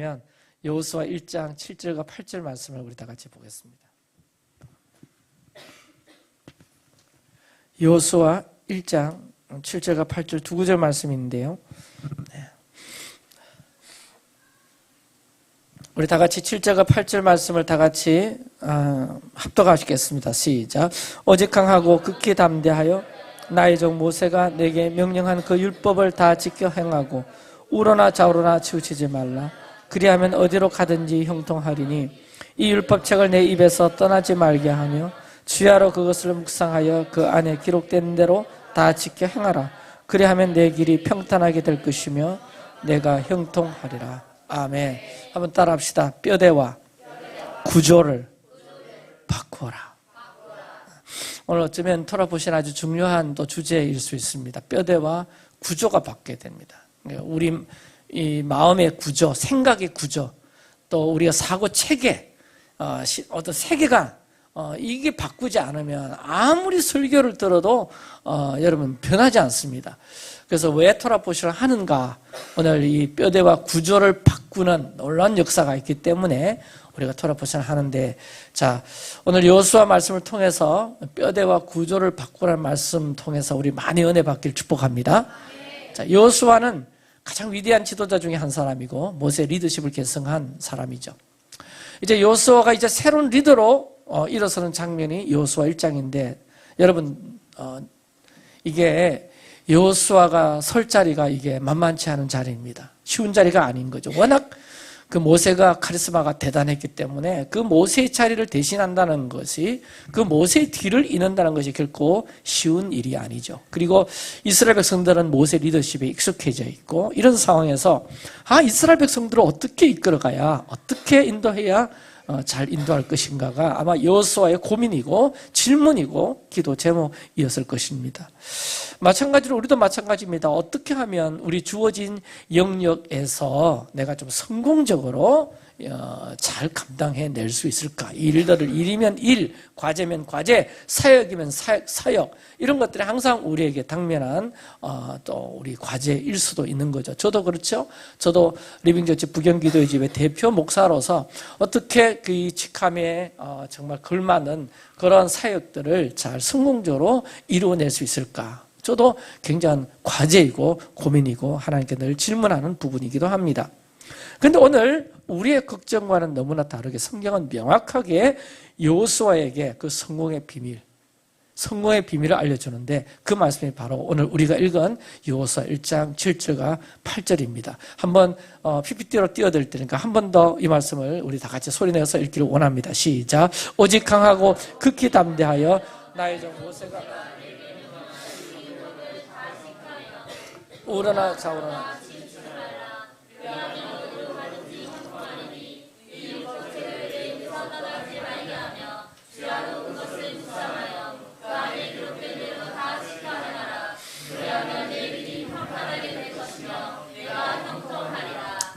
있으시면 여호수아 1장 7절과 8절 말씀을 우리 다 같이 보겠습니다. 여호수아 1장 7절과 8절 두 구절 말씀인데요. 우리 다 같이 7절과 8절 말씀을 다 같이 합독하시겠습니다. 시작. 오직 강하고 극히 담대하여 나의 종 모세가 내게 명령한 그 율법을 다 지켜 행하고 우러나 좌우러나 치우치지 말라. 그리하면 어디로 가든지 형통하리니 이 율법책을 내 입에서 떠나지 말게 하며 주야로 그것을 묵상하여 그 안에 기록된 대로 다 지켜 행하라. 그리하면 내 길이 평탄하게 될 것이며 내가 형통하리라. 아멘. 한번 따라합시다. 뼈대와 구조를 바꾸어라. 오늘 어쩌면 돌아보신 아주 중요한 또 주제일 수 있습니다. 뼈대와 구조가 바뀌어야 됩니다. 우리 이 마음의 구조, 생각의 구조, 또 우리가 사고 체계, 어떤 세계관, 이게 바꾸지 않으면 아무리 설교를 들어도 여러분 변하지 않습니다. 그래서 왜 토라포시를 하는가? 오늘 이 뼈대와 구조를 바꾸는 놀라운 역사가 있기 때문에 우리가 토라포시를 하는데, 자, 오늘 여호수아 말씀을 통해서 뼈대와 구조를 바꾸라는 말씀 통해서 우리 많이 은혜 받길 축복합니다. 자, 여호수아는 가장 위대한 지도자 중에 한 사람이고 모세 리더십을 계승한 사람이죠. 이제 여호수아가 이제 새로운 리더로 일어서는 장면이 여호수아 1장인데, 여러분 이게 여호수아가 설 자리가 이게 만만치 않은 자리입니다. 쉬운 자리가 아닌 거죠. 워낙 그 모세가 카리스마가 대단했기 때문에 그 모세의 자리를 대신한다는 것이, 그 모세의 뒤를 잇는다는 것이 결코 쉬운 일이 아니죠. 그리고 이스라엘 백성들은 모세 리더십에 익숙해져 있고, 이런 상황에서 이스라엘 백성들을 어떻게 이끌어가야, 어떻게 인도해야 잘 인도할 것인가가 아마 여호수아의 고민이고 질문이고 기도 제목이었을 것입니다. 마찬가지로 우리도 마찬가지입니다. 어떻게 하면 우리 주어진 영역에서 내가 좀 성공적으로 잘 감당해낼 수 있을까? 일들을 일이면 일, 과제면 과제, 사역이면 사역, 이런 것들이 항상 우리에게 당면한 또 우리 과제일 수도 있는 거죠. 저도 그렇죠. 저도 리빙처치 부경기도의 집의 대표 목사로서 어떻게 그 직함에 정말 걸맞는 그런 사역들을 잘 성공적으로 이루어낼 수 있을까? 저도 굉장한 과제이고 고민이고 하나님께 늘 질문하는 부분이기도 합니다. 그런데 오늘 우리의 걱정과는 너무나 다르게 성경은 명확하게 여호수아에게 그 성공의 비밀을 알려주는데, 그 말씀이 바로 오늘 우리가 읽은 여호수아 1장 7절과 8절입니다. 한번 PPT로 띄워드릴 테니까 한 번 더 이 말씀을 우리 다 같이 소리내서 읽기를 원합니다. 시작. 오직 강하고 극히 담대하여 나의 종 모세가 우러나 좌우러나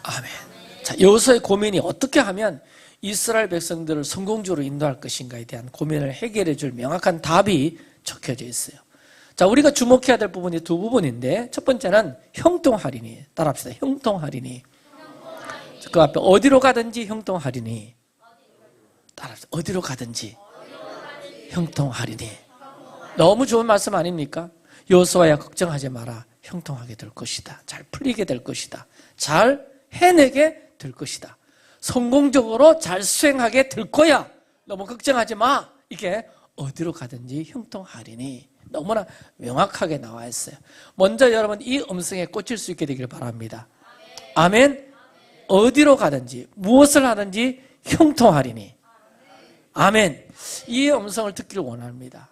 아멘. 자, 여호수아의 고민이 어떻게 하면 이스라엘 백성들을 성공적으로 인도할 것인가에 대한 고민을 해결해 줄 명확한 답이 적혀져 있어요. 자, 우리가 주목해야 될 부분이 두 부분인데, 첫 번째는 형통하리니. 따라합시다. 형통하리니. 그 앞에 어디로 가든지 형통하리니. 따라합시다. 어디로 가든지 형통하리니. 너무 좋은 말씀 아닙니까? 여호수아야, 걱정하지 마라. 형통하게 될 것이다. 잘 풀리게 될 것이다. 잘 해내게 될 것이다. 성공적으로 잘 수행하게 될 거야. 너무 걱정하지 마. 이게 어디로 가든지 형통하리니. 너무나 명확하게 나와 있어요. 먼저 여러분 이 음성에 꽂힐 수 있게 되길 바랍니다. 아멘. 어디로 가든지 무엇을 하든지 형통하리니. 아멘. 이 음성을 듣기를 원합니다.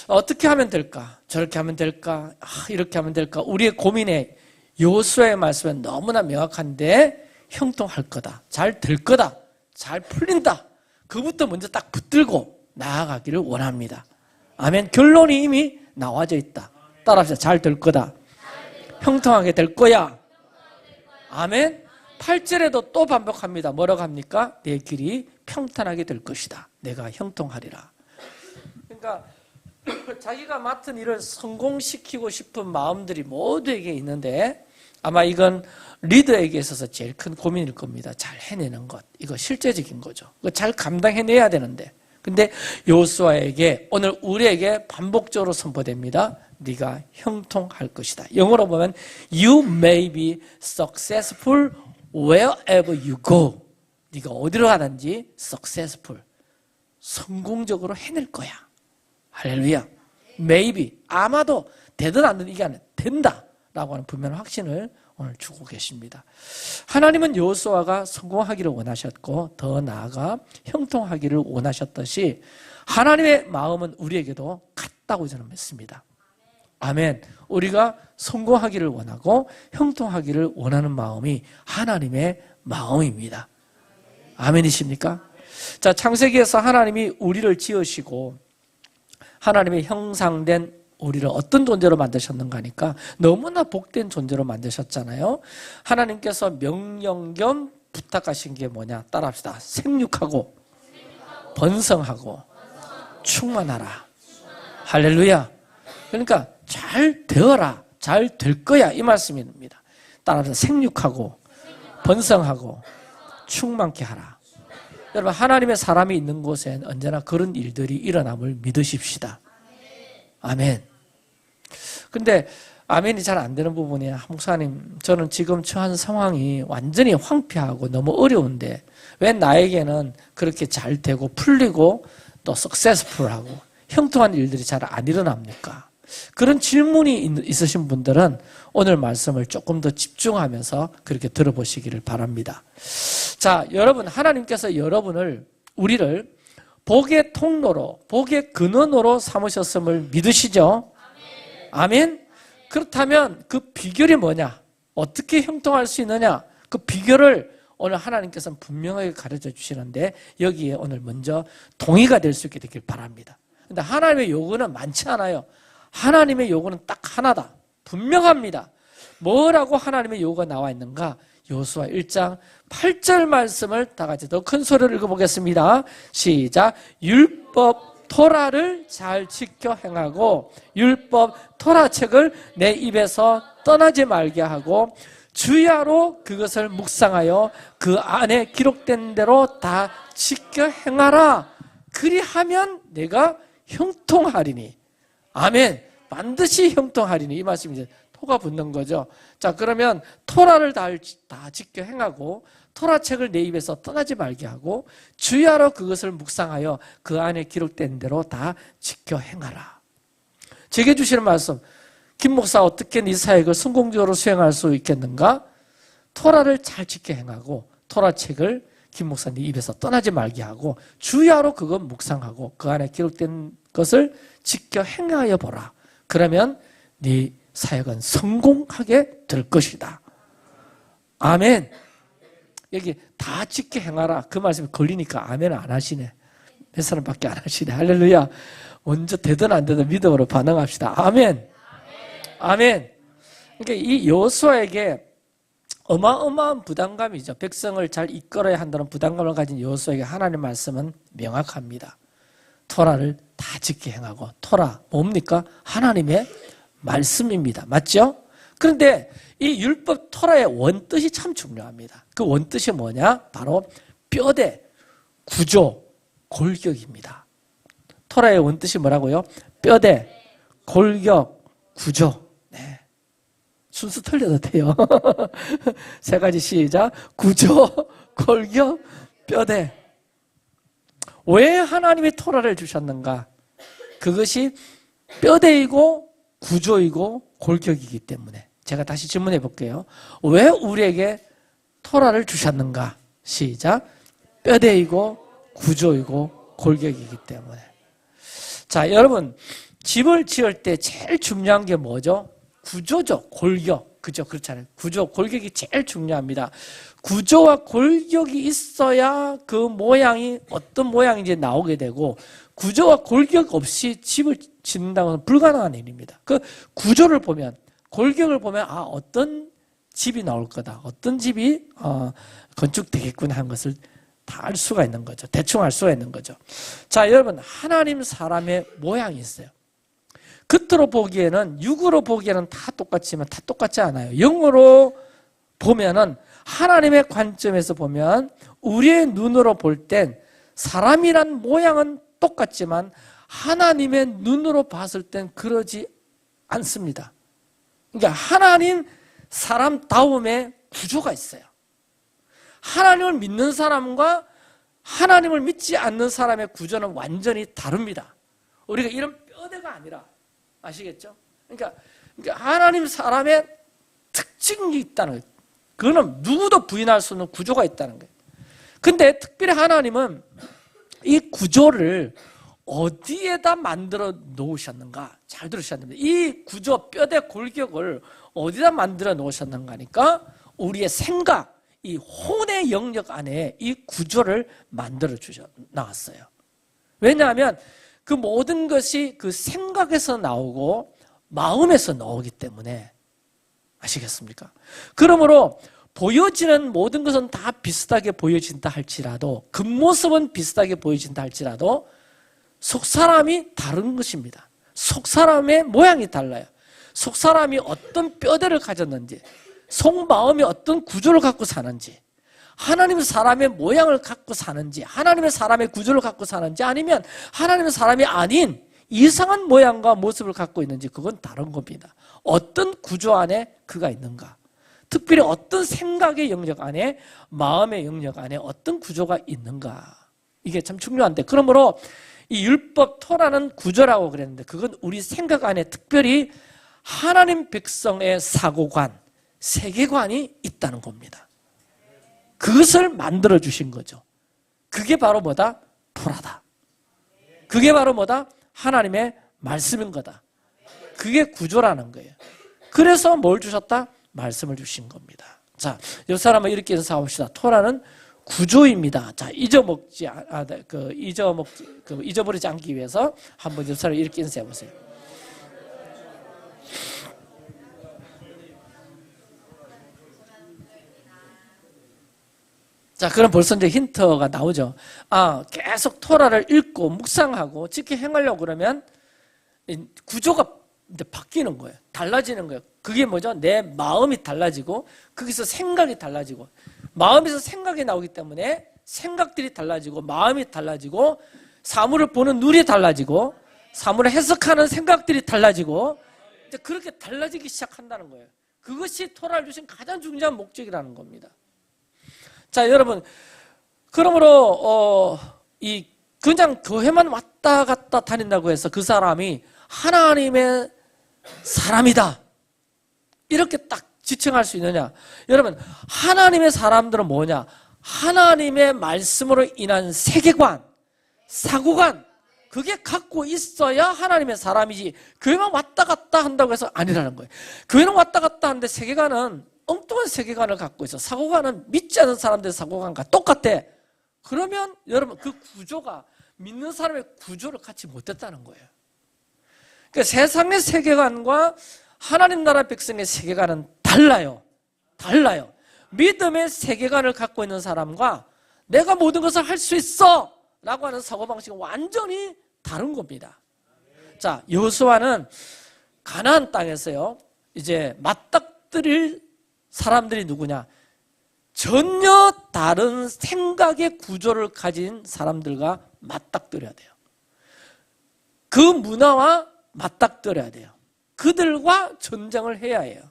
어떻게 하면 될까? 저렇게 하면 될까? 이렇게 하면 될까? 우리의 고민에 여호수아의 말씀은 너무나 명확한데, 형통할 거다, 잘 될 거다, 잘 풀린다, 그부터 먼저 딱 붙들고 나아가기를 원합니다. 아멘. 결론이 이미 나와져 있다. 따라합시다. 잘 될 거다, 형통하게 될 거야. 아멘. 8절에도 또 반복합니다. 뭐라고 합니까? 내 길이 평탄하게 될 것이다. 내가 형통하리라. 그러니까 자기가 맡은 일을 성공시키고 싶은 마음들이 모두에게 있는데, 아마 이건 리더에게 있어서 제일 큰 고민일 겁니다. 잘 해내는 것. 이거 실제적인 거죠. 이거 잘 감당해내야 되는데. 근데 여호수아에게 오늘 우리에게 반복적으로 선포됩니다. 네가 형통할 것이다. 영어로 보면 You may be successful wherever you go. 네가 어디로 가든지 successful. 성공적으로 해낼 거야. 할렐루야. Maybe. 아마도 되든 안 되든 이게 아니라 된다. 라고 하는 분명한 확신을 오늘 주고 계십니다. 하나님은 여호수아가 성공하기를 원하셨고 더 나아가 형통하기를 원하셨듯이 하나님의 마음은 우리에게도 같다고 저는 믿습니다. 아멘. 우리가 성공하기를 원하고 형통하기를 원하는 마음이 하나님의 마음입니다. 아멘이십니까? 자, 창세기에서 하나님이 우리를 지으시고 하나님의 형상된 우리를 어떤 존재로 만드셨는가 하니까 너무나 복된 존재로 만드셨잖아요. 하나님께서 명령 겸 부탁하신 게 뭐냐? 따라합시다. 생육하고 번성하고 충만하라. 할렐루야. 그러니까 잘 되어라. 잘 될 거야. 이 말씀입니다. 따라합시다. 생육하고 번성하고 충만케 하라. 여러분, 하나님의 사람이 있는 곳엔 언제나 그런 일들이 일어남을 믿으십시다. 아멘. 근데 아멘이 잘 안 되는 부분이 목사님, 저는 지금 처한 상황이 완전히 황폐하고 너무 어려운데 왜 나에게는 그렇게 잘 되고 풀리고 또 석세스풀하고 형통한 일들이 잘 안 일어납니까? 그런 질문이 있으신 분들은 오늘 말씀을 조금 더 집중하면서 그렇게 들어보시기를 바랍니다. 자, 여러분, 하나님께서 우리를 복의 통로로, 복의 근원으로 삼으셨음을 믿으시죠? 아멘? 그렇다면 그 비결이 뭐냐? 어떻게 형통할 수 있느냐? 그 비결을 오늘 하나님께서는 분명하게 가르쳐 주시는데 여기에 오늘 먼저 동의가 될 수 있게 되길 바랍니다. 근데 하나님의 요구는 많지 않아요. 하나님의 요구는 딱 하나다. 분명합니다. 뭐라고 하나님의 요구가 나와 있는가? 여호수아 1장 8절 말씀을 다 같이 더 큰 소리로 읽어보겠습니다. 시작. 율법 토라를 잘 지켜 행하고 율법 토라책을 내 입에서 떠나지 말게 하고 주야로 그것을 묵상하여 그 안에 기록된 대로 다 지켜 행하라. 그리하면 내가 형통하리니. 아멘. 반드시 형통하리니. 이 말씀이 이제 토가 붙는 거죠. 자, 그러면 토라를 다 지켜 행하고 토라책을 내 입에서 떠나지 말게 하고 주야로 그것을 묵상하여 그 안에 기록된 대로 다 지켜 행하라. 제게 주시는 말씀, 김 목사 어떻게 네 사역을 성공적으로 수행할 수 있겠는가? 토라를 잘 지켜 행하고 토라책을 김 목사 네 입에서 떠나지 말게 하고 주야로 그것 묵상하고 그 안에 기록된 것을 지켜 행하여 보라. 그러면 네 사역은 성공하게 될 것이다. 아멘. 여기 다 지켜 행하라. 그 말씀이 걸리니까 아멘 안 하시네. 몇 사람밖에 안 하시네. 할렐루야. 먼저 되든 안 되든 믿음으로 반응합시다. 아멘. 아멘. 그러니까 이 여호수아에게 어마어마한 부담감이죠. 백성을 잘 이끌어야 한다는 부담감을 가진 여호수아에게 하나님의 말씀은 명확합니다. 토라를 다 지켜 행하고, 토라 뭡니까? 하나님의 말씀입니다. 맞죠? 그런데 이 율법 토라의 원뜻이 참 중요합니다. 그 원뜻이 뭐냐? 바로 뼈대, 구조, 골격입니다. 토라의 원뜻이 뭐라고요? 뼈대, 골격, 구조. 네. 순서 틀려도 돼요. 세 가지 시작. 구조, 골격, 뼈대. 왜 하나님이 토라를 주셨는가? 그것이 뼈대이고 구조이고 골격이기 때문에. 제가 다시 질문해 볼게요. 왜 우리에게 토라를 주셨는가? 시작. 뼈대이고 구조이고 골격이기 때문에. 자, 여러분, 집을 지을 때 제일 중요한 게 뭐죠? 구조죠. 골격. 그죠? 그렇잖아요. 구조, 골격이 제일 중요합니다. 구조와 골격이 있어야 그 모양이 어떤 모양인지 나오게 되고, 구조와 골격 없이 집을 짓는다는 것은 불가능한 일입니다. 그 구조를 보면, 골격을 보면 어떤 집이 나올 거다. 어떤 집이 건축되겠구나 하는 것을 다 알 수가 있는 거죠. 대충 알 수가 있는 거죠. 자, 여러분, 하나님 사람의 모양이 있어요. 겉으로 보기에는, 육으로 보기에는 다 똑같지만 다 똑같지 않아요. 영으로 보면은, 하나님의 관점에서 보면 우리의 눈으로 볼 땐 사람이란 모양은 똑같지만 하나님의 눈으로 봤을 땐 그러지 않습니다. 그러니까 하나님 사람다움의 구조가 있어요. 하나님을 믿는 사람과 하나님을 믿지 않는 사람의 구조는 완전히 다릅니다. 우리가 이런 뼈대가 아니라, 아시겠죠? 그러니까 하나님 사람의 특징이 있다는 거예요. 그거는 누구도 부인할 수 없는 구조가 있다는 거예요. 근데 특별히 하나님은 이 구조를 어디에다 만들어 놓으셨는가? 잘 들으셔야 됩니다. 이 구조, 뼈대 골격을 어디다 만들어 놓으셨는가 하니까 우리의 생각, 이 혼의 영역 안에 이 구조를 만들어 나왔어요. 왜냐하면 그 모든 것이 그 생각에서 나오고 마음에서 나오기 때문에, 아시겠습니까? 그러므로 보여지는 모든 것은 다 비슷하게 보여진다 할지라도, 겉모습은 비슷하게 보여진다 할지라도 속사람이 다른 것입니다. 속사람의 모양이 달라요. 속사람이 어떤 뼈대를 가졌는지, 속마음이 어떤 구조를 갖고 사는지, 하나님의 사람의 모양을 갖고 사는지, 하나님의 사람의 구조를 갖고 사는지, 아니면 하나님의 사람이 아닌 이상한 모양과 모습을 갖고 있는지, 그건 다른 겁니다. 어떤 구조 안에 그가 있는가, 특별히 어떤 생각의 영역 안에, 마음의 영역 안에 어떤 구조가 있는가, 이게 참 중요한데, 그러므로 이 율법 토라는 구조라고 그랬는데 그건 우리 생각 안에 특별히 하나님 백성의 사고관, 세계관이 있다는 겁니다. 그것을 만들어 주신 거죠. 그게 바로 뭐다? 토라다. 그게 바로 뭐다? 하나님의 말씀인 거다. 그게 구조라는 거예요. 그래서 뭘 주셨다? 말씀을 주신 겁니다. 자, 이 사람은 이렇게 인사합시다. 토라는 구조입니다. 자, 잊어버리지 않기 위해서 한번 이 사람 이렇게 인사해 보세요. 자, 그럼 벌써 이제 힌트가 나오죠. 계속 토라를 읽고 묵상하고 지켜 행하려고 그러면 구조가 이제 바뀌는 거예요. 달라지는 거예요. 그게 뭐죠? 내 마음이 달라지고, 거기서 생각이 달라지고, 마음에서 생각이 나오기 때문에 생각들이 달라지고, 마음이 달라지고, 사물을 보는 눈이 달라지고, 사물을 해석하는 생각들이 달라지고, 이제 그렇게 달라지기 시작한다는 거예요. 그것이 토라를 주신 가장 중요한 목적이라는 겁니다. 자, 여러분, 그러므로 그냥 교회만 왔다 갔다 다닌다고 해서 그 사람이 하나님의 사람이다, 이렇게 딱 지칭할 수 있느냐? 여러분, 하나님의 사람들은 뭐냐? 하나님의 말씀으로 인한 세계관, 사고관, 그게 갖고 있어야 하나님의 사람이지, 교회만 왔다 갔다 한다고 해서 아니라는 거예요. 교회는 왔다 갔다 하는데 세계관은 엉뚱한 세계관을 갖고 있어. 사고관은 믿지 않는 사람들의 사고관과 똑같아. 그러면 여러분, 그 구조가 믿는 사람의 구조를 갖지 못했다는 거예요. 그러니까 세상의 세계관과 하나님 나라 백성의 세계관은 달라요. 믿음의 세계관을 갖고 있는 사람과 내가 모든 것을 할 수 있어 라고 하는 사고방식은 완전히 다른 겁니다. 자, 여호수아는 가나안 땅에서요, 이제 맞닥뜨릴 사람들이 누구냐? 전혀 다른 생각의 구조를 가진 사람들과 맞닥뜨려야 돼요. 그 문화와 맞닥뜨려야 돼요. 그들과 전쟁을 해야 해요.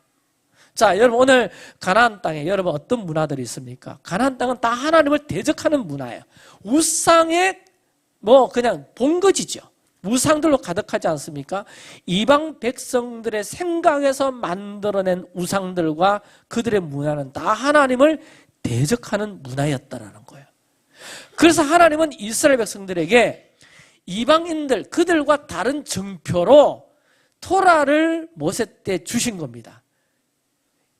자, 여러분, 오늘 가나안 땅에 여러분 어떤 문화들이 있습니까? 가나안 땅은 다 하나님을 대적하는 문화예요. 우상의 그냥 본거지죠. 우상들로 가득하지 않습니까? 이방 백성들의 생각에서 만들어낸 우상들과 그들의 문화는 다 하나님을 대적하는 문화였다라는 거예요. 그래서 하나님은 이스라엘 백성들에게 이방인들, 그들과 다른 정표로 토라를 모세 때 주신 겁니다.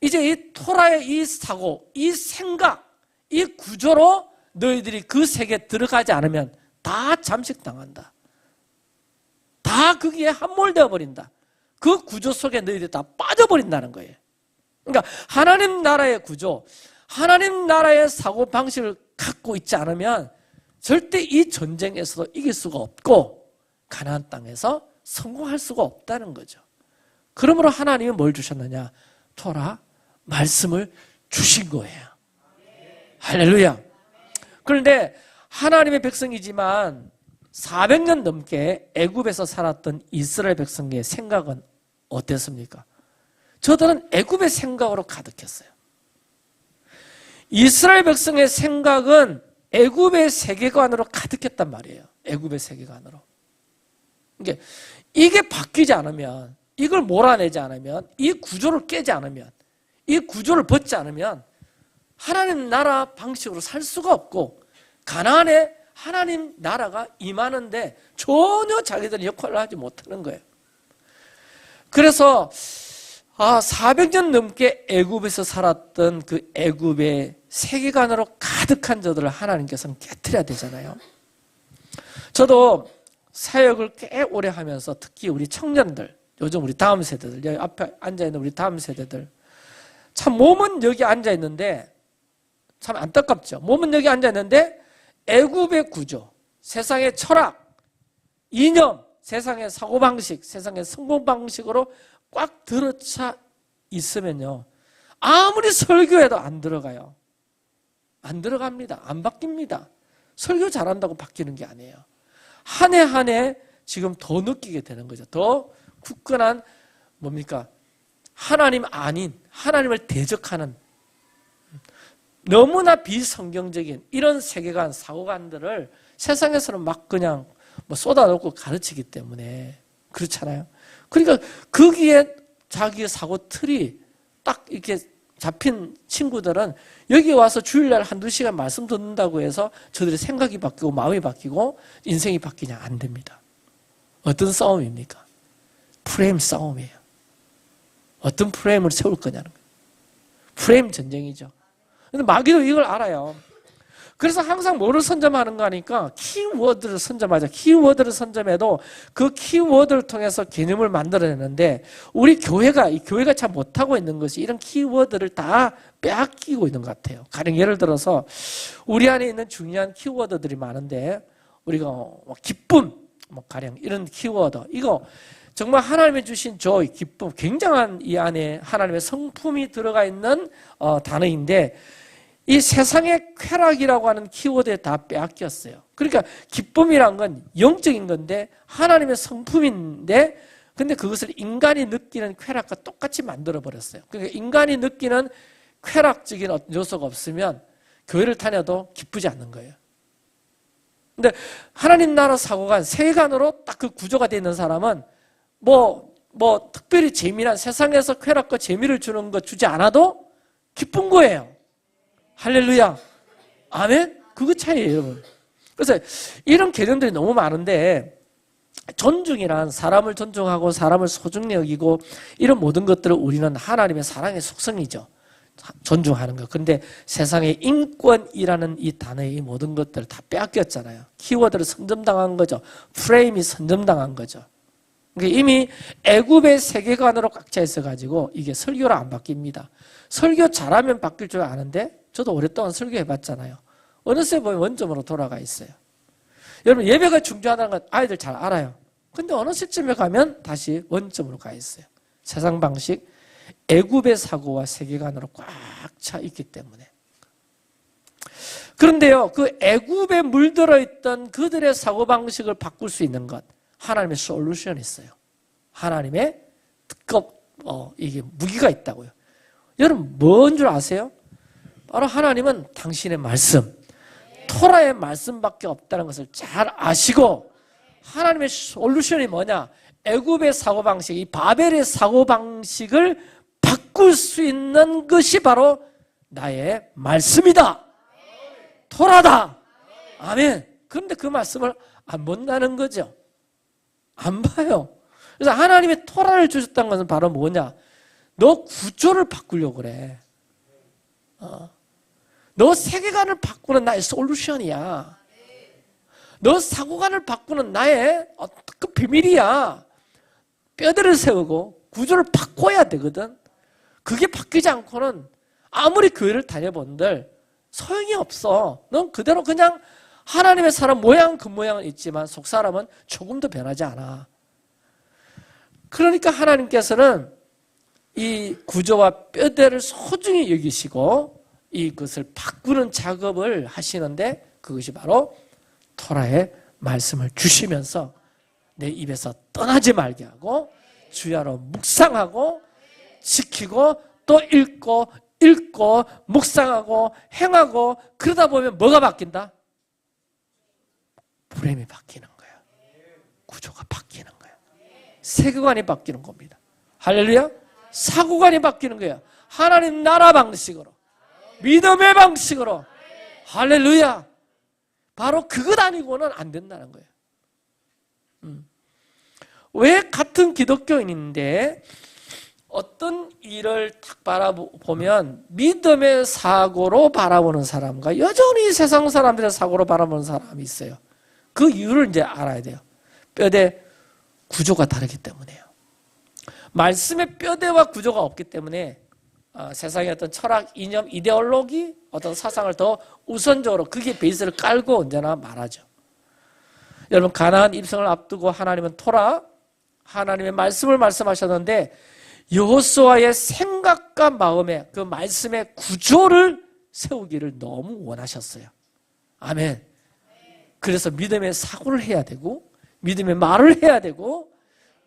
이제 이 토라의 이 사고, 이 생각, 이 구조로 너희들이 그 세계에 들어가지 않으면 다 잠식당한다. 다 거기에 함몰되어 버린다. 그 구조 속에 너희들이 다 빠져버린다는 거예요. 그러니까 하나님 나라의 구조, 하나님 나라의 사고방식을 갖고 있지 않으면 절대 이 전쟁에서도 이길 수가 없고 가나안 땅에서 성공할 수가 없다는 거죠. 그러므로 하나님은 뭘 주셨느냐? 토라, 말씀을 주신 거예요. 할렐루야. 그런데 하나님의 백성이지만 400년 넘게 애굽에서 살았던 이스라엘 백성의 생각은 어땠습니까? 저들은 애굽의 생각으로 가득했어요. 이스라엘 백성의 생각은 애굽의 세계관으로 가득했단 말이에요. 애굽의 세계관으로. 이게 바뀌지 않으면, 이걸 몰아내지 않으면, 이 구조를 깨지 않으면, 이 구조를 벗지 않으면 하나님 나라 방식으로 살 수가 없고 가나안에 하나님 나라가 임하는데 전혀 자기들의 역할을 하지 못하는 거예요. 그래서 400년 넘게 애굽에서 살았던 그 애굽의 세계관으로 가득한 저들을 하나님께서는 깨트려야 되잖아요. 저도 사역을 꽤 오래 하면서 특히 우리 청년들, 요즘 우리 다음 세대들, 여기 앞에 앉아있는 우리 다음 세대들, 참 몸은 여기 앉아있는데 참 안타깝죠. 몸은 여기 앉아있는데 애굽의 구조, 세상의 철학, 이념, 세상의 사고방식, 세상의 성공방식으로 꽉 들어차 있으면요, 아무리 설교해도 안 들어가요. 안 들어갑니다. 안 바뀝니다. 설교 잘한다고 바뀌는 게 아니에요. 한 해 한 해 지금 더 느끼게 되는 거죠. 더 굳건한 뭡니까? 하나님 아닌 하나님을 대적하는 너무나 비성경적인 이런 세계관, 사고관들을 세상에서는 막 그냥 쏟아놓고 가르치기 때문에 그렇잖아요. 그러니까 거기에 자기의 사고 틀이 딱 이렇게 잡힌 친구들은 여기 와서 주일날 한두 시간 말씀 듣는다고 해서 저들의 생각이 바뀌고 마음이 바뀌고 인생이 바뀌냐? 안 됩니다. 어떤 싸움입니까? 프레임 싸움이에요. 어떤 프레임을 세울 거냐는 거예요. 프레임 전쟁이죠. 근데 마귀도 이걸 알아요. 그래서 항상 뭐를 선점하는가 하니까 키워드를 선점하죠. 키워드를 선점해도 그 키워드를 통해서 개념을 만들어내는데 우리 교회가, 이 교회가 참 못하고 있는 것이 이런 키워드를 다 빼앗기고 있는 것 같아요. 가령 예를 들어서 우리 안에 있는 중요한 키워드들이 많은데 우리가 기쁨, 가령 이런 키워드, 이거 정말 하나님이 주신 joy, 기쁨, 굉장한 이 안에 하나님의 성품이 들어가 있는 단어인데 이 세상의 쾌락이라고 하는 키워드에 다 빼앗겼어요. 그러니까 기쁨이란 건 영적인 건데 하나님의 성품인데 근데 그것을 인간이 느끼는 쾌락과 똑같이 만들어버렸어요. 그러니까 인간이 느끼는 쾌락적인 요소가 없으면 교회를 다녀도 기쁘지 않는 거예요. 근데 하나님 나라 사고관, 세계관으로 딱 그 구조가 되어 있는 사람은 특별히 재미난 세상에서 쾌락과 재미를 주는 거 주지 않아도 기쁜 거예요. 할렐루야. 아멘? 그거 차이예요, 여러분. 그래서 이런 개념들이 너무 많은데 존중이란 사람을 존중하고 사람을 소중히 여기고 이런 모든 것들을 우리는 하나님의 사랑의 속성이죠. 존중하는 거. 그런데 세상에 인권이라는 이 단어의 이 모든 것들을 다 빼앗겼잖아요. 키워드를 선점당한 거죠. 프레임이 선점당한 거죠. 그러니까 이미 애굽의 세계관으로 꽉 차 있어가지고 이게 설교로 안 바뀝니다. 설교 잘하면 바뀔 줄 아는데 저도 오랫동안 설교해봤잖아요. 어느새 보면 원점으로 돌아가 있어요. 여러분 예배가 중요하다는 건 아이들 잘 알아요. 근데 어느 시점에 가면 다시 원점으로 가 있어요. 세상 방식, 애굽의 사고와 세계관으로 꽉 차 있기 때문에. 그런데요, 그 애굽에 물들어 있던 그들의 사고방식을 바꿀 수 있는 것, 하나님의 솔루션이 있어요. 하나님의 이게 무기가 있다고요. 여러분 뭔 줄 아세요? 바로 하나님은 당신의 말씀, 토라의 말씀밖에 없다는 것을 잘 아시고 하나님의 솔루션이 뭐냐? 애굽의 사고방식, 이 바벨의 사고방식을 바꿀 수 있는 것이 바로 나의 말씀이다. 토라다. 아멘. 그런데 그 말씀을 안 본다는 거죠. 안 봐요. 그래서 하나님의 토라를 주셨다는 것은 바로 뭐냐? 너 구조를 바꾸려고 그래. 너 세계관을 바꾸는 나의 솔루션이야. 너 사고관을 바꾸는 나의 그 비밀이야. 뼈대를 세우고 구조를 바꿔야 되거든. 그게 바뀌지 않고는 아무리 교회를 다녀본들 소용이 없어. 넌 그대로 그냥 하나님의 사람 모양 그 모양은 있지만 속 사람은 조금도 변하지 않아. 그러니까 하나님께서는 이 구조와 뼈대를 소중히 여기시고 이것을 바꾸는 작업을 하시는데 그것이 바로 토라의 말씀을 주시면서 내 입에서 떠나지 말게 하고 주야로 묵상하고 지키고 또 읽고 묵상하고 행하고 그러다 보면 뭐가 바뀐다? 프레임이 바뀌는 거예요. 구조가 바뀌는 거예요. 세계관이 바뀌는 겁니다. 할렐루야. 사고관이 바뀌는 거예요. 하나님 나라 방식으로, 믿음의 방식으로. 할렐루야. 바로 그것 아니고는 안 된다는 거예요. 왜 같은 기독교인인데 어떤 일을 딱 바라보면 믿음의 사고로 바라보는 사람과 여전히 세상 사람들의 사고로 바라보는 사람이 있어요. 그 이유를 이제 알아야 돼요. 뼈대 구조가 다르기 때문에요. 말씀의 뼈대와 구조가 없기 때문에 세상의 어떤 철학, 이념, 이데올로기, 어떤 사상을 더 우선적으로 그게 베이스를 깔고 언제나 말하죠. 여러분 가나안 입성을 앞두고 하나님은 토라, 하나님의 말씀을 말씀하셨는데 여호수아의 생각과 마음에 그 말씀의 구조를 세우기를 너무 원하셨어요. 아멘. 그래서 믿음의 사고를 해야 되고 믿음의 말을 해야 되고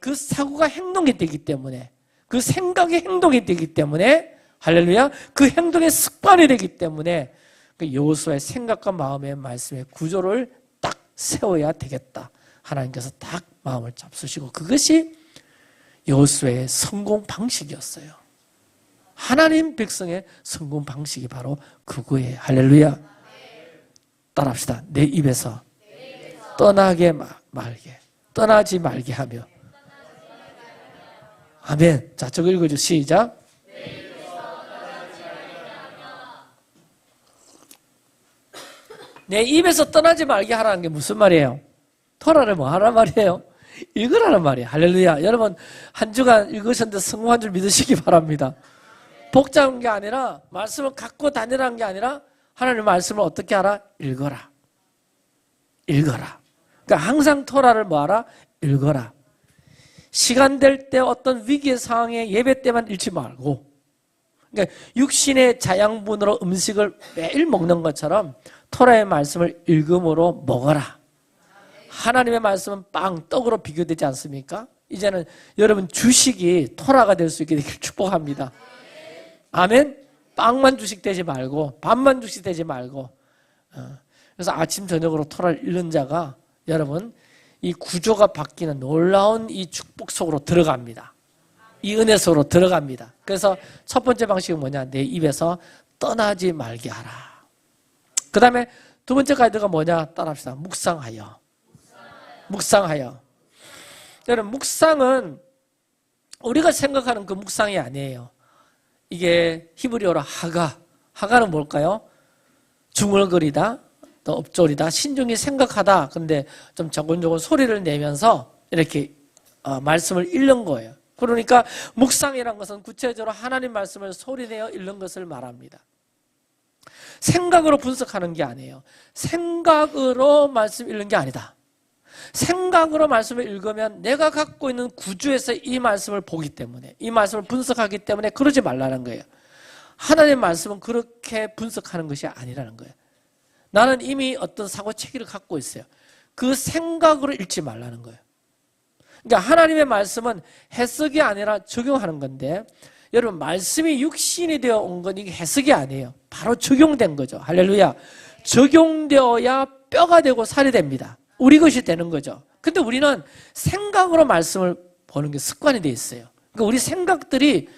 그 사고가 행동이 되기 때문에 그 생각이 행동이 되기 때문에 할렐루야 그 행동의 습관이 되기 때문에 그 여호수아의 생각과 마음의 말씀의 구조를 딱 세워야 되겠다. 하나님께서 딱 마음을 잡수시고 그것이 여호수아의 성공 방식이었어요. 하나님 백성의 성공 방식이 바로 그거예요. 할렐루야. 따라합시다. 내 입에서 떠나지 말게 하며. 아멘. 자, 저거 읽어줘. 시작. 내 입에서 떠나지 말게 하라는 게 무슨 말이에요? 토라를 뭐 하란 말이에요? 읽으라는 말이에요. 할렐루야. 여러분 한 주간 읽으셨는데 성공한 줄 믿으시기 바랍니다. 복잡한 게 아니라 말씀을 갖고 다니라는 게 아니라 하나님의 말씀을 어떻게 하라? 읽어라. 읽어라. 그러니까 항상 토라를 뭐 하라? 읽어라. 시간 될 때 어떤 위기의 상황에 예배 때만 읽지 말고 그러니까 육신의 자양분으로 음식을 매일 먹는 것처럼 토라의 말씀을 읽음으로 먹어라. 하나님의 말씀은 빵, 떡으로 비교되지 않습니까? 이제는 여러분 주식이 토라가 될 수 있게 되길 축복합니다. 아멘? 빵만 주식 되지 말고 밥만 주식 되지 말고 그래서 아침 저녁으로 토라를 읽는 자가 여러분 이 구조가 바뀌는 놀라운 이 축복 속으로 들어갑니다. 이 은혜 속으로 들어갑니다. 그래서 첫 번째 방식은 뭐냐? 내 입에서 떠나지 말게 하라. 그 다음에 두 번째 가이드가 뭐냐? 따라합시다. 묵상하여. 묵상하여. 여러분 묵상은 우리가 생각하는 그 묵상이 아니에요. 이게 히브리어로 하가는 뭘까요? 중얼거리다, 또 엎조리다, 신중히 생각하다. 근데 좀 조곤조곤 소리를 내면서 이렇게 말씀을 읽는 거예요. 그러니까 묵상이란 것은 구체적으로 하나님 말씀을 소리내어 읽는 것을 말합니다. 생각으로 분석하는 게 아니에요. 생각으로 말씀 읽는 게 아니다. 생각으로 말씀을 읽으면 내가 갖고 있는 구조에서 이 말씀을 보기 때문에 이 말씀을 분석하기 때문에 그러지 말라는 거예요. 하나님의 말씀은 그렇게 분석하는 것이 아니라는 거예요. 나는 이미 어떤 사고 체계를 갖고 있어요. 그 생각으로 읽지 말라는 거예요. 그러니까 하나님의 말씀은 해석이 아니라 적용하는 건데 여러분 말씀이 육신이 되어 온 건 이게 해석이 아니에요. 바로 적용된 거죠. 할렐루야. 적용되어야 뼈가 되고 살이 됩니다. 우리 것이 되는 거죠. 근데 우리는 생각으로 말씀을 보는 게 습관이 돼 있어요. 그러니까 우리 생각들이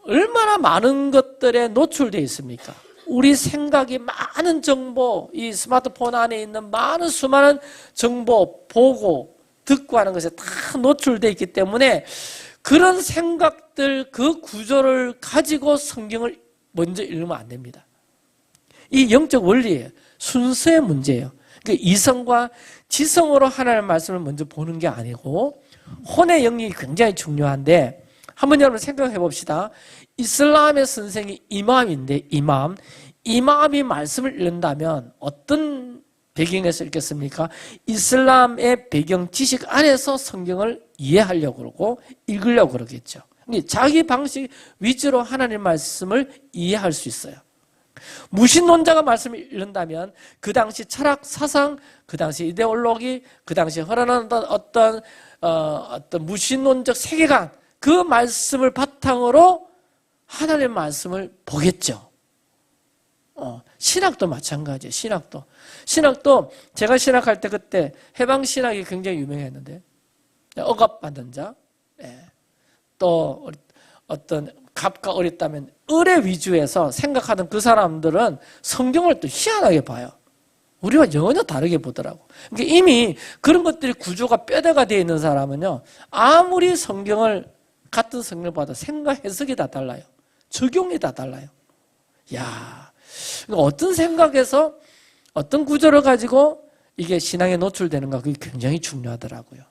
얼마나 많은 것들에 노출되어 있습니까? 우리 생각이 많은 정보, 이 스마트폰 안에 있는 많은 수많은 정보, 보고, 듣고 하는 것에 다 노출되어 있기 때문에 그런 생각들, 그 구조를 가지고 성경을 먼저 읽으면 안 됩니다. 이 영적 원리예요. 순서의 문제예요. 그러니까 이성과 지성으로 하나님의 말씀을 먼저 보는 게 아니고 혼의 영역이 굉장히 중요한데 한번 여러분 생각해 봅시다. 이슬람의 선생이 이맘인데 이맘이 말씀을 읽는다면 어떤 배경에서 읽겠습니까? 이슬람의 배경 지식 안에서 성경을 이해하려고 그러고 읽으려고 그러겠죠. 자기 방식 위주로 하나님 말씀을 이해할 수 있어요. 무신론자가 말씀을 읽는다면 그 당시 철학 사상, 그 당시 이데올로기, 그 당시 흐르는 어떤 무신론적 세계관, 그 말씀을 바탕으로 하나님의 말씀을 보겠죠. 신학도 마찬가지예요. 신학도 제가 신학할 때 그때 해방신학이 굉장히 유명했는데 억압받는 자, 또 어떤 갑과 어렸다면 을의 위주에서 생각하던 그 사람들은 성경을 또 희한하게 봐요. 우리와 전혀 다르게 보더라고. 그러니까 이미 그런 것들이 구조가 뼈대가 되어 있는 사람은요, 아무리 같은 성경을 봐도 생각 해석이 다 달라요. 적용이 다 달라요. 어떤 생각에서 어떤 구조를 가지고 이게 신앙에 노출되는가, 그게 굉장히 중요하더라고요.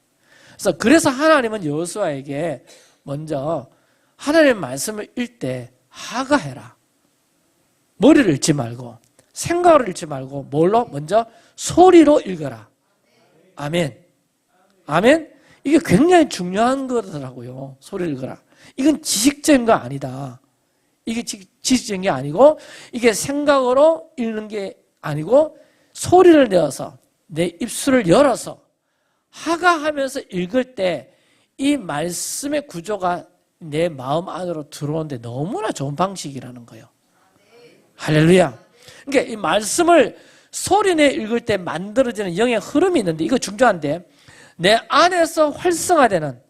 그래서 하나님은 여호수아에게 먼저 하나님의 말씀을 읽을 때 하가해라. 머리를 읽지 말고 생각을 읽지 말고 뭘로? 먼저 소리로 읽어라. 아멘. 아멘. 이게 굉장히 중요한 거더라고요. 소리를 읽어라. 이건 지식적인 거 아니다. 이게 지식적인 게 아니고 이게 생각으로 읽는 게 아니고 소리를 내어서 내 입술을 열어서 하가하면서 읽을 때 이 말씀의 구조가 내 마음 안으로 들어오는데 너무나 좋은 방식이라는 거예요. 할렐루야. 그러니까 이 말씀을 소리내 읽을 때 만들어지는 영의 흐름이 있는데 이거 중요한데 내 안에서 활성화되는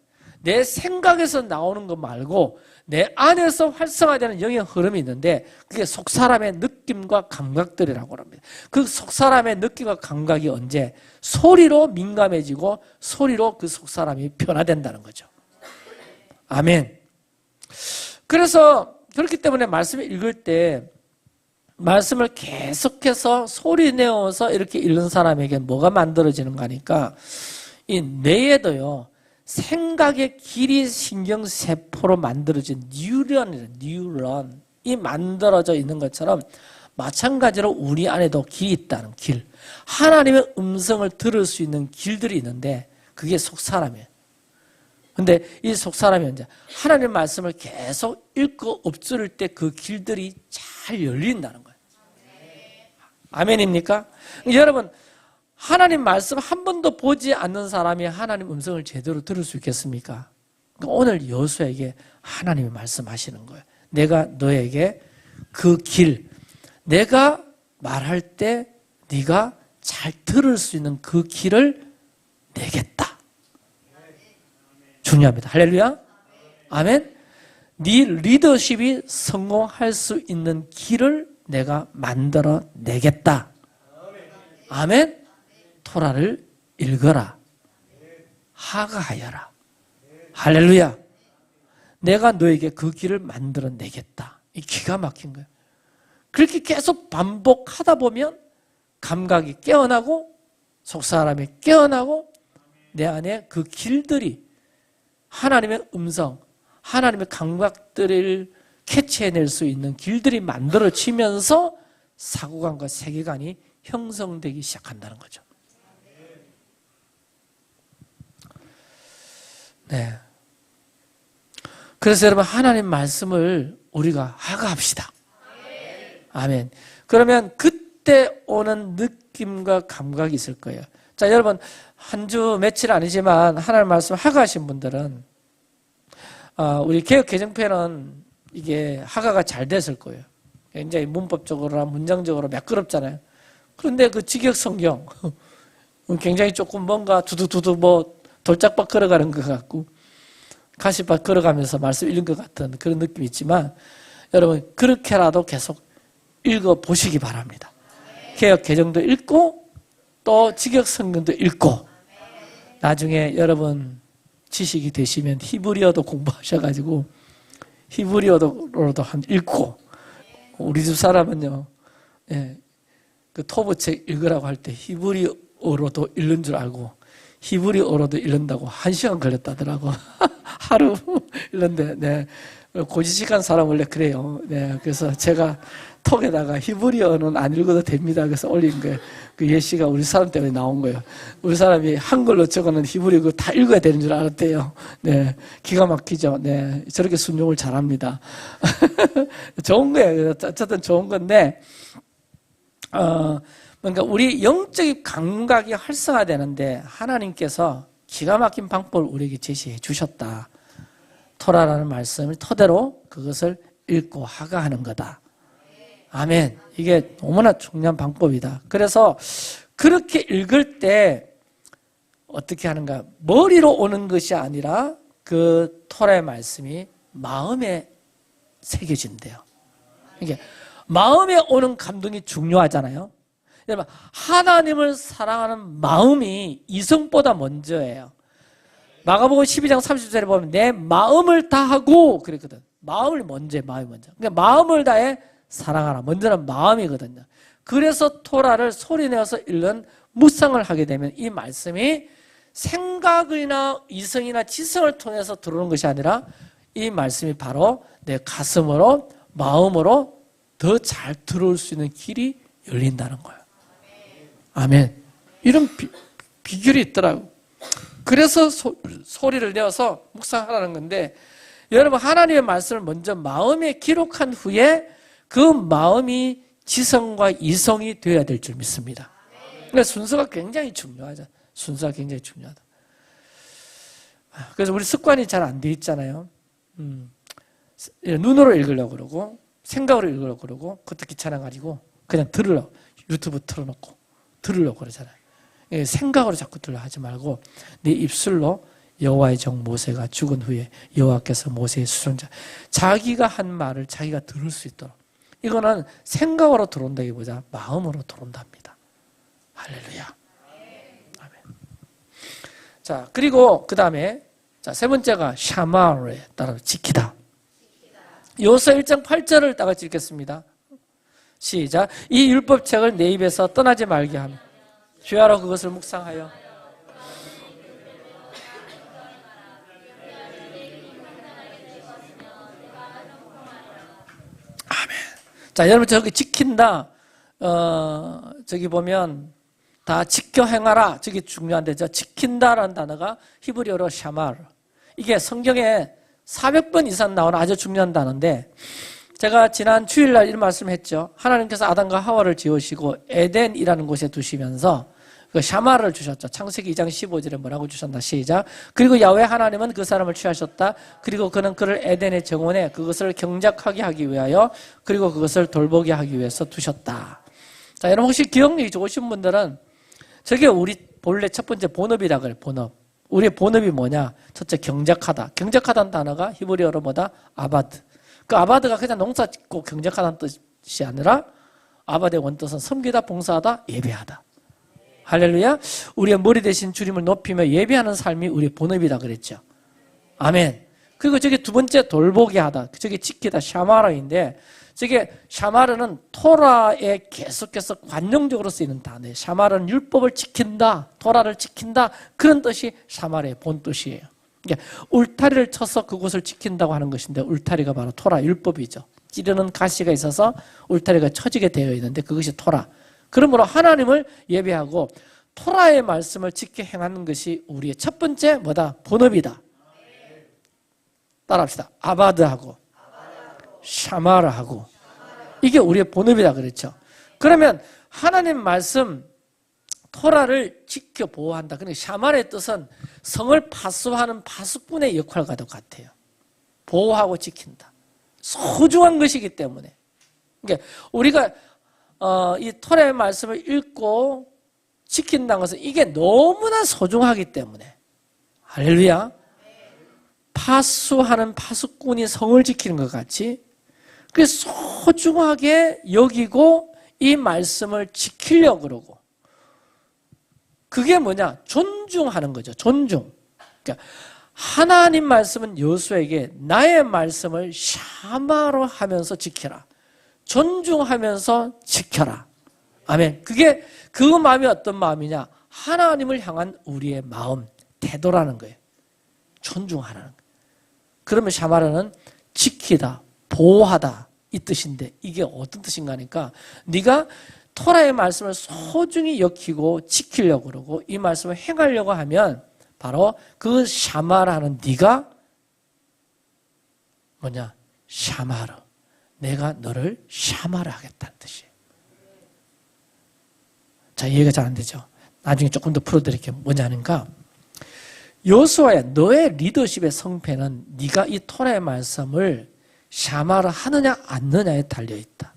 내 생각에서 나오는 거 말고 내 안에서 활성화되는 영의 흐름이 있는데 그게 속사람의 느낌과 감각들이라고 합니다. 그 속사람의 느낌과 감각이 언제? 소리로 민감해지고 소리로 그 속사람이 변화된다는 거죠. 아멘. 그래서 그렇기 때문에 말씀을 읽을 때 말씀을 계속해서 소리 내어서 이렇게 읽는 사람에게 뭐가 만들어지는가 하니까 이 뇌에도요 생각의 길이 신경세포로 만들어진 뉴런이 만들어져 있는 것처럼 마찬가지로 우리 안에도 길이 있다는 길, 하나님의 음성을 들을 수 있는 길들이 있는데 그게 속사람이에요. 근데 이 속사람이 언제 하나님의 말씀을 계속 읽고 엎드릴 때 그 길들이 잘 열린다는 거예요. 아멘입니까? 여러분 하나님 말씀 한 번도 보지 않는 사람이 하나님 음성을 제대로 들을 수 있겠습니까? 그러니까 오늘 여호수아에게 하나님이 말씀하시는 거예요. 내가 너에게 그 길, 내가 말할 때 네가 잘 들을 수 있는 그 길을 내겠다. 중요합니다. 할렐루야. 아멘. 네 리더십이 성공할 수 있는 길을 내가 만들어 내겠다. 아멘. 토라를 읽어라. 하가하여라. 할렐루야. 내가 너에게 그 길을 만들어 내겠다. 이 기가 막힌 거예요. 그렇게 계속 반복하다 보면 감각이 깨어나고 속사람이 깨어나고 내 안에 그 길들이 하나님의 음성, 하나님의 감각들을 캐치해낼 수 있는 길들이 만들어지면서 사고관과 세계관이 형성되기 시작한다는 거죠. 네. 그래서 여러분 하나님 말씀을 우리가 하가합시다. 아멘. 그러면 그때 오는 느낌과 감각이 있을 거예요. 자, 여러분 한 주 며칠 아니지만 하나님 말씀 하가하신 분들은 우리 개혁 개정편은 이게 하가가 잘 됐을 거예요. 굉장히 문법적으로나 문장적으로 매끄럽잖아요. 그런데 그 직역 성경 굉장히 조금 뭔가 두두두두 돌짝밭 걸어가는 것 같고 가시밭 걸어가면서 말씀 읽은 것 같은 그런 느낌이 있지만 여러분 그렇게라도 계속 읽어보시기 바랍니다. 개역 개정도 읽고 또 직역 성경도 읽고 나중에 여러분 지식이 되시면 히브리어도 공부하셔가지고 히브리어로도 한 읽고 우리 집 사람은요 그 토부책 읽으라고 할 때 히브리어로도 읽는 줄 알고 히브리어로도 읽는다고 1시간 걸렸다더라고. 하루 읽는데, 네. 고지식한 사람 원래 그래요. 네. 그래서 제가 톡에다가 히브리어는 안 읽어도 됩니다. 그래서 올린 거예요. 그 예시가 우리 사람 때문에 나온 거예요. 우리 사람이 한글로 적어놓은 히브리어 그거 다 읽어야 되는 줄 알았대요. 네. 기가 막히죠. 네. 저렇게 순종을 잘합니다. 좋은 거예요. 어쨌든 좋은 건데, 그러니까 우리 영적인 감각이 활성화되는데 하나님께서 기가 막힌 방법을 우리에게 제시해 주셨다. 토라라는 말씀을 토대로 그것을 읽고 하가하는 거다. 아멘. 이게 너무나 중요한 방법이다. 그래서 그렇게 읽을 때 어떻게 하는가? 머리로 오는 것이 아니라 그 토라의 말씀이 마음에 새겨진대요. 이게 마음에 오는 감동이 중요하잖아요. 여러분, 하나님을 사랑하는 마음이 이성보다 먼저예요. 마가복음 12장 30절에 보면 내 마음을 다하고 그랬거든. 마음이 먼저. 그러니까 마음을 다해 사랑하라. 먼저는 마음이거든요. 그래서 토라를 소리내어서 읽는 묵상을 하게 되면 이 말씀이 생각이나 이성이나 지성을 통해서 들어오는 것이 아니라 이 말씀이 바로 내 가슴으로 마음으로 더 잘 들어올 수 있는 길이 열린다는 거예요. 아멘. 이런 비결이 있더라고요. 그래서 소리를 내어서 묵상하라는 건데 여러분 하나님의 말씀을 먼저 마음에 기록한 후에 그 마음이 지성과 이성이 되어야 될 줄 믿습니다. 그러니까 순서가 굉장히 중요하죠. 순서가 굉장히 중요하다. 그래서 우리 습관이 잘 안 돼 있잖아요. 눈으로 읽으려고 그러고 생각으로 읽으려고 그러고 그것도 귀찮아가지고 그냥 들으려고 유튜브 틀어놓고 들으려고 그러잖아요. 생각으로 자꾸 들으려 하지 말고 내 입술로 여호와의 종 모세가 죽은 후에 여호와께서 모세의 수송자 자기가 한 말을 자기가 들을 수 있도록 이거는 생각으로 들어온다기보다 마음으로 들어온답니다. 할렐루야. 아멘. 자, 그리고 그 다음에 세 번째가 샤마르에 따라 지키다. 요서 1장 8절을 다 같이 읽겠습니다. 시작. 이 율법책을 내 입에서 떠나지 말게 하며 주야로 그것을 묵상하여 아멘. 자, 여러분 저기 지킨다. 저기 보면 다 지켜 행하라. 저게 중요한데 저 지킨다라는 단어가 히브리어로 샤마르. 이게 성경에 400번 이상 나오는 아주 중요한 단어인데 제가 지난 주일날 이런 말씀을 했죠. 하나님께서 아담과 하와를 지으시고 에덴이라는 곳에 두시면서 그 샤마를 주셨죠. 창세기 2장 15절에 뭐라고 주셨나? 시작. 그리고 야훼 하나님은 그 사람을 취하셨다. 그리고 그는 그를 에덴의 정원에 그것을 경작하게 하기 위하여 그리고 그것을 돌보게 하기 위해서 두셨다. 자, 여러분 혹시 기억력이 좋으신 분들은 저게 우리 본래 첫 번째 본업이라 그래요. 본업. 우리의 본업이 뭐냐? 첫째 경작하다. 경작하다는 단어가 히브리어로 뭐다? 아바드. 그 아바드가 그냥 농사 짓고 경작하다는 뜻이 아니라 아바드의 원뜻은 섬기다, 봉사하다, 예배하다. 할렐루야. 우리의 머리 대신 주님을 높이며 예배하는 삶이 우리의 본업이다 그랬죠. 아멘. 그리고 저게 두 번째 돌보게 하다. 저게 지키다 샤마르인데 저게 샤마르는 토라에 계속해서 관용적으로 쓰이는 단어예요. 샤마르는 율법을 지킨다, 토라를 지킨다 그런 뜻이 샤마르의 본 뜻이에요. 그러니까 울타리를 쳐서 그곳을 지킨다고 하는 것인데 울타리가 바로 토라 율법이죠. 찌르는 가시가 있어서 울타리가 쳐지게 되어 있는데 그것이 토라. 그러므로 하나님을 예배하고 토라의 말씀을 지켜 행하는 것이 우리의 첫 번째 뭐다? 본업이다. 따라합시다. 아바드하고 샤마르하고 이게 우리의 본업이다 그랬죠. 그러면 하나님 말씀 토라를 지켜 보호한다. 그러니까 샤마르의 뜻은 성을 파수하는 파수꾼의 역할과 같아요. 보호하고 지킨다. 소중한 것이기 때문에. 그러니까 우리가 이 토라의 말씀을 읽고 지킨다는 것은 이게 너무나 소중하기 때문에 할렐루야. 파수하는 파수꾼이 성을 지키는 것 같이 그 소중하게 여기고 이 말씀을 지키려고 그러고 그게 뭐냐? 존중하는 거죠. 존중. 그러니까 하나님 말씀은 여호수아에게 나의 말씀을 샤마로 하면서 지켜라. 존중하면서 지켜라. 아멘. 그게 그 마음이 어떤 마음이냐? 하나님을 향한 우리의 마음, 태도라는 거예요. 존중하라는 거예요. 그러면 샤마르는 지키다, 보호하다 이 뜻인데 이게 어떤 뜻인가 하니까 네가 토라의 말씀을 소중히 여기고 지키려고 그러고 이 말씀을 행하려고 하면 바로 그 샤마라는 네가 뭐냐? 샤마르. 내가 너를 샤마르 하겠다는 뜻이에요. 자, 이해가 잘 안 되죠? 나중에 조금 더 풀어드릴게요. 뭐냐는가? 여호수아야, 너의 리더십의 성패는 네가 이 토라의 말씀을 샤마르 하느냐 않느냐에 달려있다.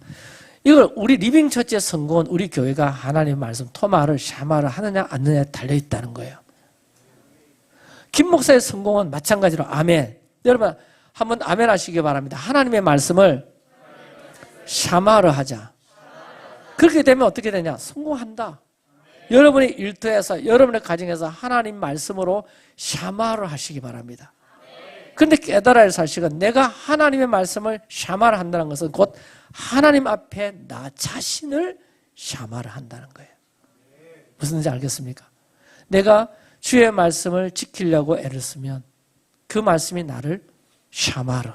이걸 우리 리빙처치의 성공은 우리 교회가 하나님의 말씀 토마를 샤마르 하느냐 않느냐에 달려있다는 거예요. 김 목사의 성공은 마찬가지로 아멘. 여러분 한번 아멘 하시기 바랍니다. 하나님의 말씀을 샤마르 하자. 그렇게 되면 어떻게 되냐? 성공한다. 여러분의 일터에서 여러분의 가정에서 하나님 말씀으로 샤마르 하시기 바랍니다. 그런데 깨달아야 할 사실은 내가 하나님의 말씀을 샤마르 한다는 것은 곧 하나님 앞에 나 자신을 샤마르 한다는 거예요. 무슨 뜻인지 알겠습니까? 내가 주의 말씀을 지키려고 애를 쓰면 그 말씀이 나를 샤마르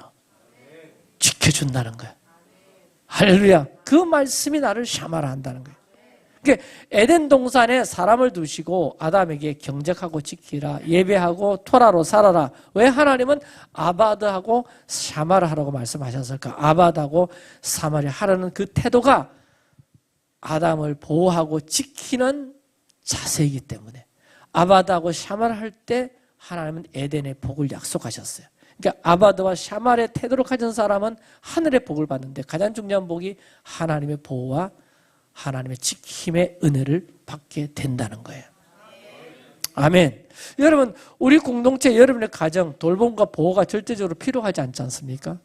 지켜준다는 거예요. 할렐루야. 그 말씀이 나를 샤마르 한다는 거예요. 그러니까 에덴 동산에 사람을 두시고 아담에게 경작하고 지키라, 예배하고 토라로 살아라. 왜 하나님은 아바드하고 샤마르 하라고 말씀하셨을까? 아바드하고 사마리 하라는 그 태도가 아담을 보호하고 지키는 자세이기 때문에 아바드하고 샤마르 할 때 하나님은 에덴의 복을 약속하셨어요. 그러니까 아바드와 샤마르의 태도를 가진 사람은 하늘의 복을 받는데 가장 중요한 복이 하나님의 보호와 하나님의 지킴의 은혜를 받게 된다는 거예요. 아멘. 여러분, 우리 공동체, 여러분의 가정, 돌봄과 보호가 절대적으로 필요하지 않지 않습니까?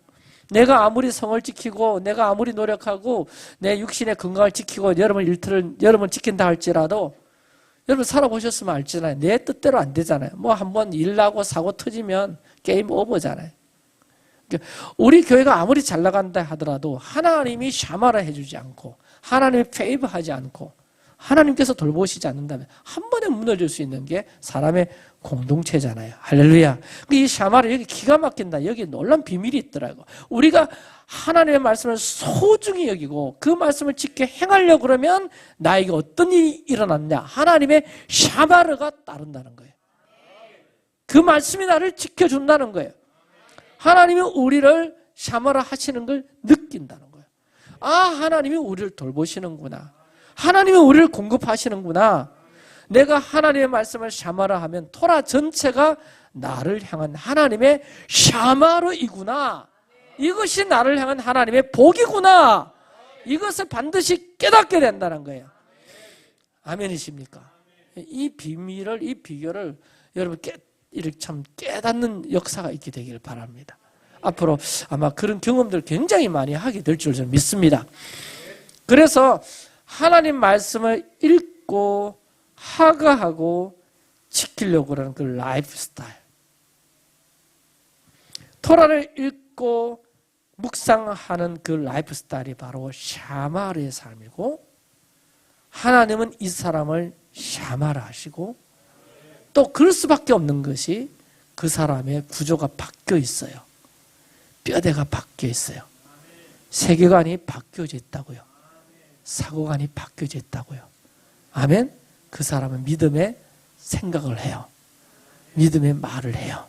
내가 아무리 성을 지키고 내가 아무리 노력하고 내 육신의 건강을 지키고 여러분 일터를 여러분 지킨다 할지라도 여러분 살아보셨으면 알잖아요. 내 뜻대로 안 되잖아요. 뭐 한번 일 나고 사고 터지면 게임 오버잖아요. 우리 교회가 아무리 잘 나간다 하더라도 하나님이 샤마라 해주지 않고 하나님이 페이브하지 않고 하나님께서 돌보시지 않는다면 한 번에 무너질 수 있는 게 사람의 공동체잖아요. 할렐루야. 이 샤마르 여기 기가 막힌다. 여기 놀라운 비밀이 있더라고. 우리가 하나님의 말씀을 소중히 여기고 그 말씀을 지켜 행하려고 그러면 나에게 어떤 일이 일어났냐? 하나님의 샤마르가 따른다는 거예요. 그 말씀이 나를 지켜준다는 거예요. 하나님이 우리를 샤마르 하시는 걸 느낀다는 거예요. 아, 하나님이 우리를 돌보시는구나. 하나님이 우리를 공급하시는구나. 내가 하나님의 말씀을 샤마르 하면 토라 전체가 나를 향한 하나님의 샤마르이구나. 이것이 나를 향한 하나님의 복이구나. 이것을 반드시 깨닫게 된다는 거예요. 아멘이십니까? 이 비밀을, 이 비결을 여러분 이렇게 참 깨닫는 역사가 있게 되기를 바랍니다. 앞으로 아마 그런 경험들을 굉장히 많이 하게 될 줄 저는 믿습니다. 그래서 하나님 말씀을 읽고 하가하고 지키려고 하는 그 라이프 스타일. 토라를 읽고 묵상하는 그 라이프 스타일이 바로 샤마르의 삶이고 하나님은 이 사람을 샤마르 하시고 또 그럴 수밖에 없는 것이 그 사람의 구조가 바뀌어 있어요. 뼈대가 바뀌어 있어요. 세계관이 바뀌어져 있다고요. 사고관이 바뀌어져 있다고요. 아멘? 그 사람은 믿음의 생각을 해요. 믿음의 말을 해요.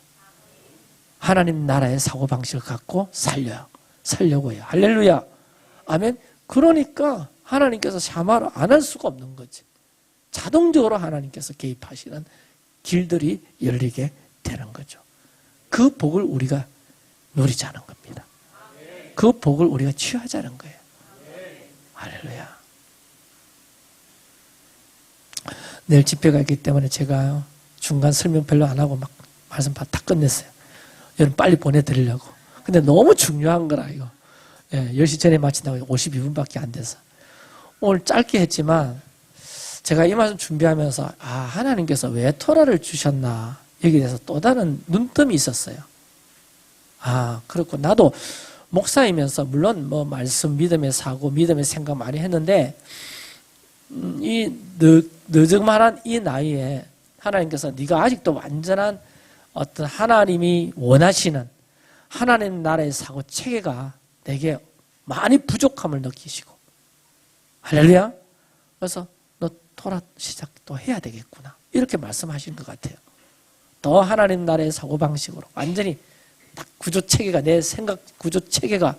하나님 나라의 사고방식을 갖고 살려고 해요. 할렐루야. 아멘? 그러니까 하나님께서 샤마를 안 할 수가 없는 거지. 자동적으로 하나님께서 개입하시는 길들이 열리게 되는 거죠. 그 복을 우리가 누리자는 겁니다. 그 복을 우리가 취하자는 거예요. 할렐루야. 내일 집회가 있기 때문에 제가 중간 설명 별로 안 하고 막 말씀 다 끝냈어요. 여러분 빨리 보내드리려고. 근데 너무 중요한 거라 이거. 10시 전에 마친다고 52분밖에 안 돼서. 오늘 짧게 했지만 제가 이 말씀 준비하면서 하나님께서 왜 토라를 주셨나 여기에 대해서 또 다른 눈뜸이 있었어요. 그렇고 나도 목사이면서 물론 뭐 말씀 믿음의 사고 믿음의 생각 많이 했는데 이 늦은만한 이 나이에 하나님께서 네가 아직도 완전한 어떤 하나님이 원하시는 하나님 나라의 사고 체계가 내게 많이 부족함을 느끼시고. 할렐루야. 그래서 너 토라 시작 또 해야 되겠구나. 이렇게 말씀하시는 것 같아요. 더 하나님 나라의 사고방식으로 완전히 딱 구조체계가, 내 생각 구조체계가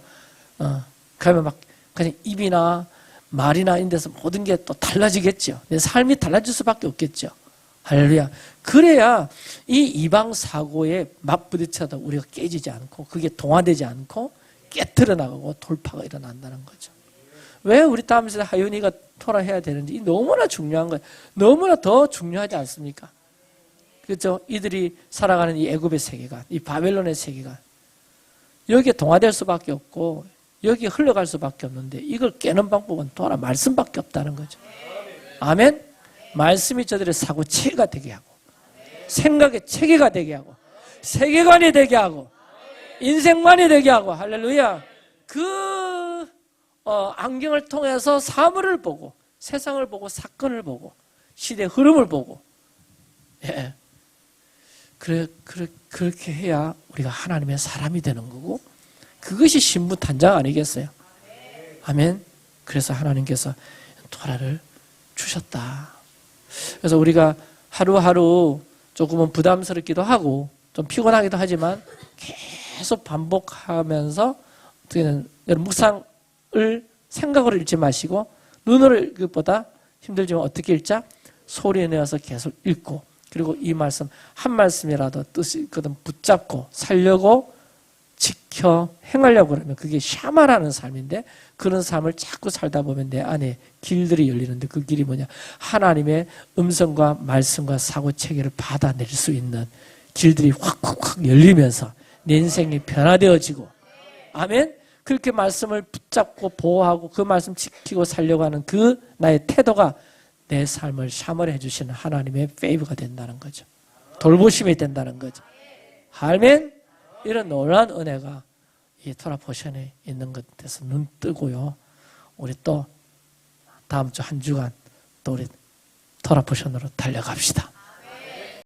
그러면 막 그냥 입이나 말이나 이런 데서 모든 게 또 달라지겠죠. 내 삶이 달라질 수밖에 없겠죠. 할렐루야. 그래야 이 이방 사고에 맞부딪혀도 우리가 깨지지 않고 그게 동화되지 않고 깨트려 나가고 돌파가 일어난다는 거죠. 왜 우리 다음 세대 하윤이가 토라해야 되는지 너무나 중요한 거예요. 너무나 더 중요하지 않습니까? 그렇죠? 이들이 살아가는 이 애굽의 세계관, 이 바벨론의 세계관, 여기에 동화될 수밖에 없고 여기에 흘러갈 수밖에 없는데 이걸 깨는 방법은 토라 말씀밖에 없다는 거죠. 아멘? 말씀이 저들의 사고체계가 되게 하고 생각의 체계가 되게 하고 세계관이 되게 하고 인생관이 되게 하고. 할렐루야. 그 안경을 통해서 사물을 보고 세상을 보고 사건을 보고 시대의 흐름을 보고, 예. 그렇게 해야 우리가 하나님의 사람이 되는 거고 그것이 신부탄장 아니겠어요? 아멘. 그래서 하나님께서 토라를 주셨다. 그래서 우리가 하루하루 조금은 부담스럽기도 하고 좀 피곤하기도 하지만 계속 반복하면서 어떻게는 묵상을 생각으로 읽지 마시고 눈으로 읽을 것보다 힘들지만 어떻게 읽자? 소리에 내어서 계속 읽고, 그리고 이 말씀 한 말씀이라도 뜻이 있거든 붙잡고 살려고 지켜 행하려고 그러면 그게 샤마라는 삶인데, 그런 삶을 자꾸 살다 보면 내 안에 길들이 열리는데 그 길이 뭐냐? 하나님의 음성과 말씀과 사고체계를 받아낼 수 있는 길들이 확 열리면서 내 인생이 변화되어지고, 아멘? 그렇게 말씀을 붙잡고 보호하고 그 말씀 지키고 살려고 하는 그 나의 태도가 내 삶을 샤머를 해주시는 하나님의 페이버가 된다는 거죠. 돌보심이 된다는 거죠. 아멘? 이런 놀라운 은혜가 이 토라 포션에 있는 것에서 눈 뜨고요. 우리 또 다음 주 한 주간 또 우리 토라 포션으로 달려갑시다.